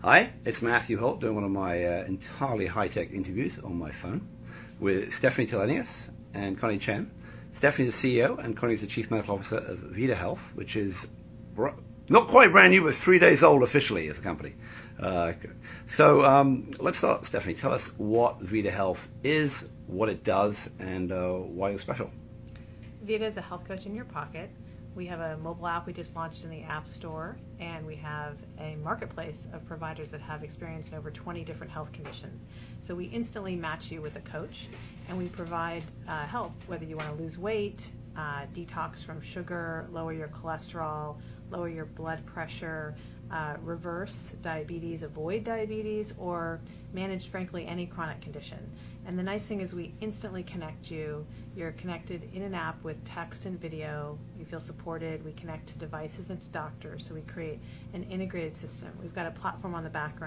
Hi, it's Matthew Holt doing one of my entirely high-tech interviews on my phone with Stephanie Tilenius and Connie Chen. Stephanie's the CEO and Connie's the Chief Medical Officer of Vida Health, which is not quite brand new, but 3 days old officially as a company. So let's start. Stephanie, tell us what Vida Health is, what it does, and why you're special. Vida is a health coach in your pocket. We have a mobile app we just launched in the App Store, and we have a marketplace of providers that have experience in over 20 different health conditions. So we instantly match you with a coach, and we provide help, whether you want to lose weight, detox from sugar, lower your cholesterol, lower your blood pressure, reverse diabetes, avoid diabetes, or manage, frankly, any chronic condition. And the nice thing is we instantly connect you. You're connected in an app with text and video. You feel supported. We connect to devices and to doctors, so we create an integrated system. We've got a platform on the back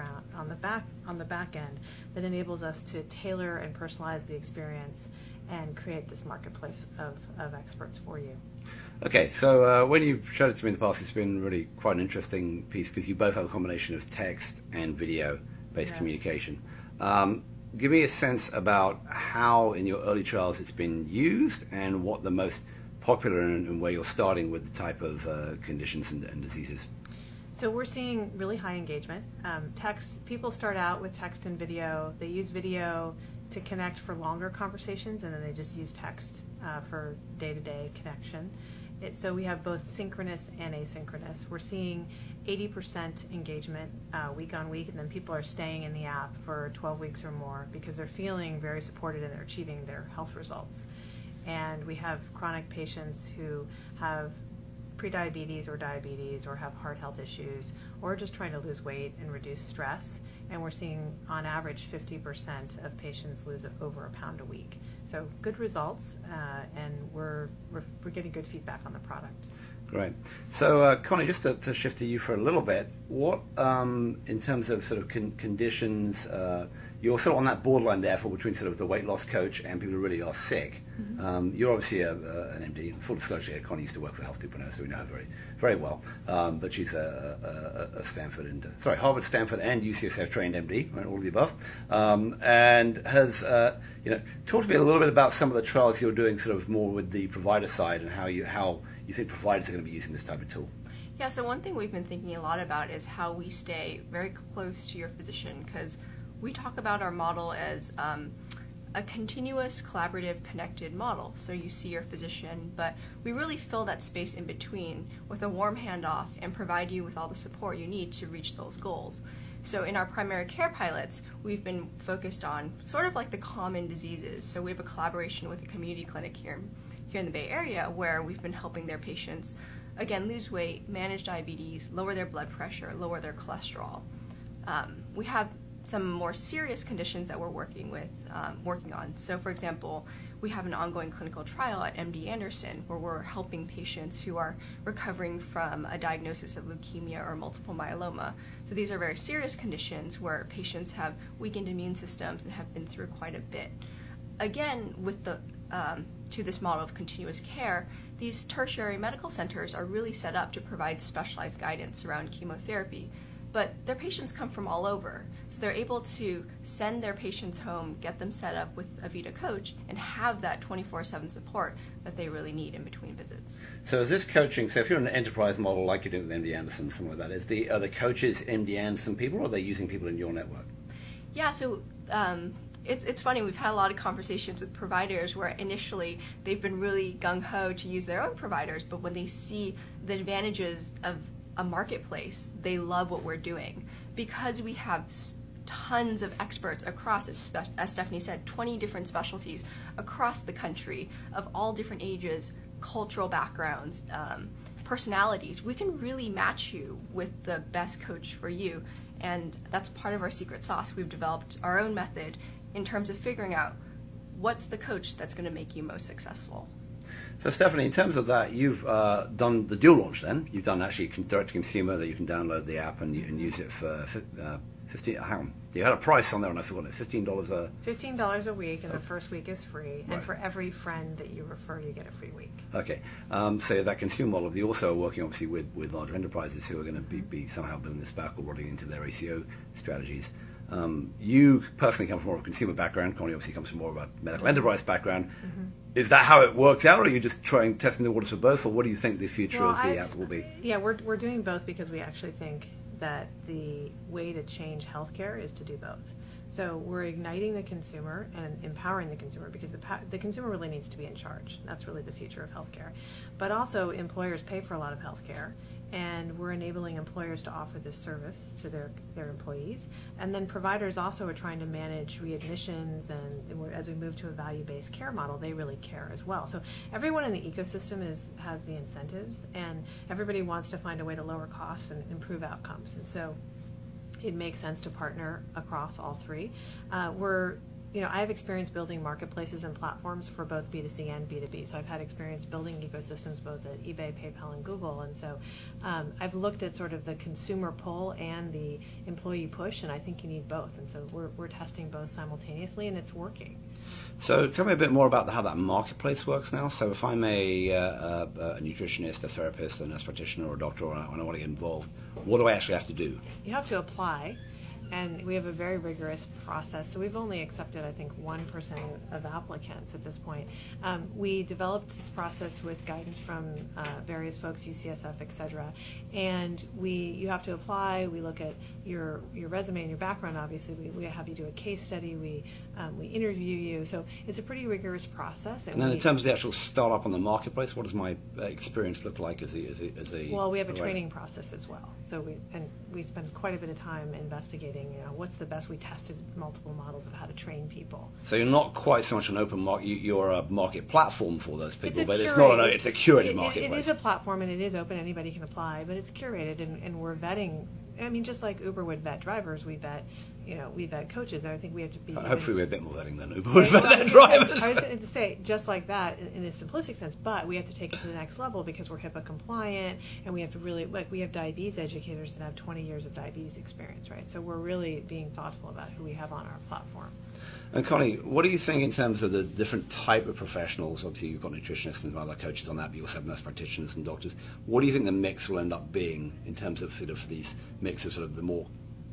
end that enables us to tailor and personalize the experience and create this marketplace of experts for you. Okay, so when you showed it to me in the past, it's been really quite an interesting piece because you both have a combination of text and video-based communication. Give me a sense about how in your early trials it's been used and what the most popular and where you're starting with the type of conditions and diseases. So we're seeing really high engagement. People start out with text and video. They use video to connect for longer conversations, and then they just use text for day-to-day connection. So we have both synchronous and asynchronous. We're seeing 80% engagement week on week, and then people are staying in the app for 12 weeks or more because they're feeling very supported and they're achieving their health results. And we have chronic patients who have prediabetes or diabetes or have heart health issues or just trying to lose weight and reduce stress, and we're seeing on average 50% of patients lose over a pound a week. So good results, and we're getting good feedback on the product. Great. So Connie, just to shift to you for a little bit, what in terms of sort of conditions, you're sort of on that borderline therefore between sort of the weight loss coach and people who really are sick. Mm-hmm. You're obviously an MD. Full disclosure, Connie used to work for Health 2.0, so we know her very, very well. But she's a Stanford and Harvard, Stanford, and UCSF trained MD, right, all of the above, and has talked to me a little bit about some of the trials you're doing, sort of more with the provider side, and how you think providers are going to be using this type of tool. Yeah, so one thing we've been thinking a lot about is how we stay very close to your physician, because we talk about our model as a continuous, collaborative, connected model. So you see your physician, but we really fill that space in between with a warm handoff and provide you with all the support you need to reach those goals. So in our primary care pilots, we've been focused on sort of like the common diseases. So we have a collaboration with a community clinic here in the Bay Area where we've been helping their patients, again, lose weight, manage diabetes, lower their blood pressure, lower their cholesterol. We have some more serious conditions that we're working on. So for example, we have an ongoing clinical trial at MD Anderson where we're helping patients who are recovering from a diagnosis of leukemia or multiple myeloma. So these are very serious conditions where patients have weakened immune systems and have been through quite a bit. Again, with to this model of continuous care, these tertiary medical centers are really set up to provide specialized guidance around chemotherapy. But their patients come from all over, so they're able to send their patients home, get them set up with a Vida coach, and have that 24/7 support that they really need in between visits. So is this coaching, so if you're in an enterprise model like you're doing with MD Anderson, something like that, are the coaches MD Anderson people, or are they using people in your network? Yeah, so it's funny, we've had a lot of conversations with providers where initially they've been really gung-ho to use their own providers, but when they see the advantages of a marketplace, they love what we're doing because we have tons of experts across, as Stephanie said, 20 different specialties across the country of all different ages, cultural backgrounds, personalities. We can really match you with the best coach for you, and that's part of our secret sauce. We've developed our own method in terms of figuring out what's the coach that's going to make you most successful. So Stephanie, in terms of that, you've done the dual launch then. You've done actually direct to consumer that you can download the app and use it for 15. Hang on, you had a price on there and I forgot it. $15 a. $15 a week, and the first week is free. Right. And for every friend that you refer, you get a free week. Okay, so that consumer model, you also are working obviously with larger enterprises who are going to be somehow building this back or rolling into their ACO strategies. You personally come from more of a consumer background. Connie obviously comes from more of a medical enterprise background. Is that how it worked out, or are you just testing the waters for both, or what do you think the future of the app will be? Yeah, we're doing both because we actually think that the way to change healthcare is to do both. So we're igniting the consumer and empowering the consumer because the consumer really needs to be in charge. That's really the future of healthcare. But also employers pay for a lot of healthcare, and we're enabling employers to offer this service to their employees. And then providers also are trying to manage readmissions, and as we move to a value-based care model, they really care as well. So everyone in the ecosystem has the incentives, and everybody wants to find a way to lower costs and improve outcomes. And so it makes sense to partner across all three. I have experience building marketplaces and platforms for both B2C and B2B. So I've had experience building ecosystems both at eBay, PayPal, and Google. And so I've looked at sort of the consumer pull and the employee push, and I think you need both. And so we're testing both simultaneously, and it's working. So tell me a bit more about how that marketplace works now. So if I'm a nutritionist, a therapist, a nurse practitioner, or a doctor, and I want to get involved, what do I actually have to do? You have to apply. And we have a very rigorous process. So we've only accepted, I think, 1% of applicants at this point. We developed this process with guidance from various folks, UCSF, et cetera. And you have to apply. We look at your resume and your background, obviously. We have you do a case study. We interview you. So it's a pretty rigorous process. And then in terms of the actual startup on the marketplace, what does my experience look like as a Well, we have a training process as well. So we spend quite a bit of time investigating, what's the best. We tested multiple models of how to train people. So you're not quite so much an open market, you're a market platform for those people, but it's a curated marketplace. It is a platform, and it is open, anybody can apply, but it's curated, and we're vetting. I mean, just like Uber would vet drivers, we vet coaches. I think we have to be. Hopefully, we're a bit more vetting than Uber would vet their drivers. I was going to say just like that in a simplistic sense, but we have to take it to the next level because we're HIPAA compliant, and we have to really we have diabetes educators that have 20 years of diabetes experience, right? So we're really being thoughtful about who we have on our platform. And Connie, what do you think in terms of the different type of professionals? Obviously, you've got nutritionists and other coaches on that, but you also have nurse practitioners and doctors. What do you think the mix will end up being in terms of sort of these mix of sort of the more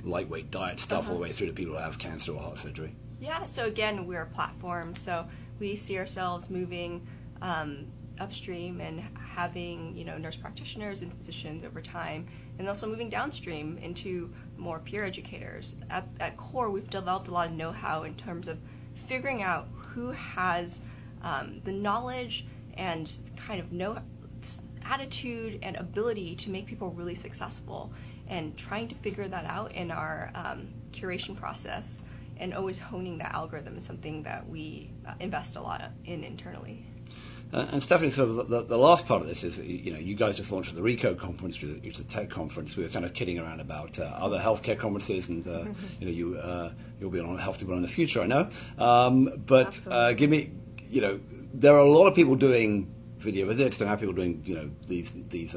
lightweight diet stuff all the way through to people who have cancer or heart surgery? Yeah, so again, we're a platform, so we see ourselves moving upstream and having nurse practitioners and physicians over time, and also moving downstream into more peer educators. At core, we've developed a lot of know-how in terms of figuring out who has the knowledge and kind of attitude and ability to make people really successful, and trying to figure that out in our curation process, and always honing that algorithm is something that we invest a lot in internally. And Stephanie, sort of the last part of this is, you guys just launched the RECO conference, which is a tech conference. We were kind of kidding around about other healthcare conferences, and you'll be on Health to Grow in the future, I know. But give me, there are a lot of people doing video visits. There are people doing, these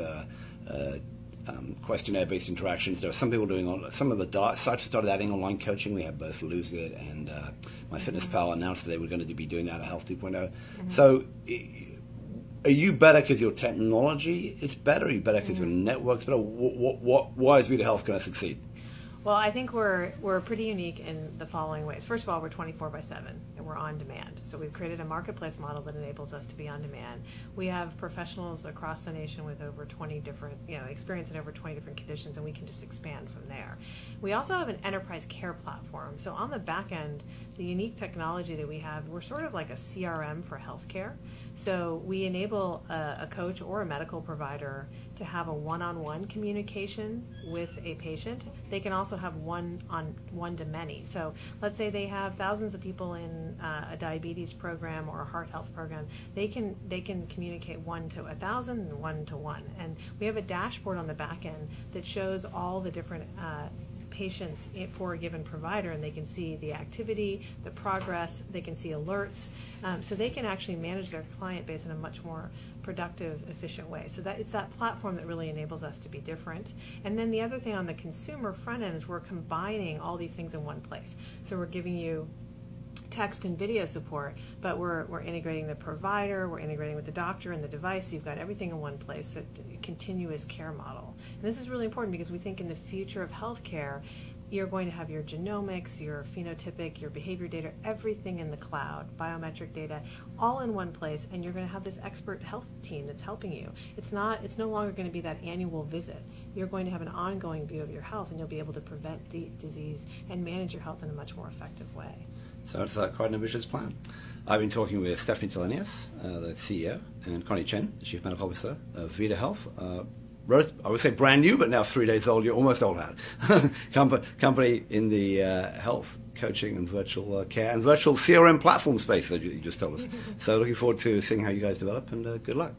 questionnaire-based interactions. There are some people doing some of the sites started adding online coaching. We have both Lose It and MyFitnessPal announced that they were going to be doing that at Health 2.0. So are you better because your technology is better? Are you better because your network's better? Why is Vida Health going to succeed? Well, I think we're pretty unique in the following ways. First of all, we're 24/7, and we're on demand. So we've created a marketplace model that enables us to be on demand. We have professionals across the nation with over 20 different, experience in over 20 different conditions, and we can just expand from there. We also have an enterprise care platform. So on the back end, the unique technology that we have, we're sort of like a CRM for healthcare. So we enable a coach or a medical provider to have a one-on-one communication with a patient. They can also have one-to-many. So let's say they have thousands of people in a diabetes program or a heart health program. They can communicate 1 to 1,000 and 1 to 1. And we have a dashboard on the back end that shows all the different patients for a given provider, and they can see the activity, the progress, they can see alerts, so they can actually manage their client base in a much more productive, efficient way. So that it's that platform that really enables us to be different. And then the other thing on the consumer front end is we're combining all these things in one place. So we're giving you text and video support, but we're integrating the provider, we're integrating with the doctor and the device. So you've got everything in one place, a continuous care model. And this is really important because we think in the future of healthcare, you're going to have your genomics, your phenotypic, your behavior data, everything in the cloud, biometric data, all in one place, and you're going to have this expert health team that's helping you. It's no longer going to be that annual visit. You're going to have an ongoing view of your health, and you'll be able to prevent disease and manage your health in a much more effective way. So it's quite an ambitious plan. I've been talking with Stephanie Tilenius, the CEO, and Connie Chen, the Chief Medical Officer of Vida Health. I would say brand new, but now 3 days old. You're almost old hat. Company in the health coaching and virtual care and virtual CRM platform space that you just told us. So looking forward to seeing how you guys develop, and good luck.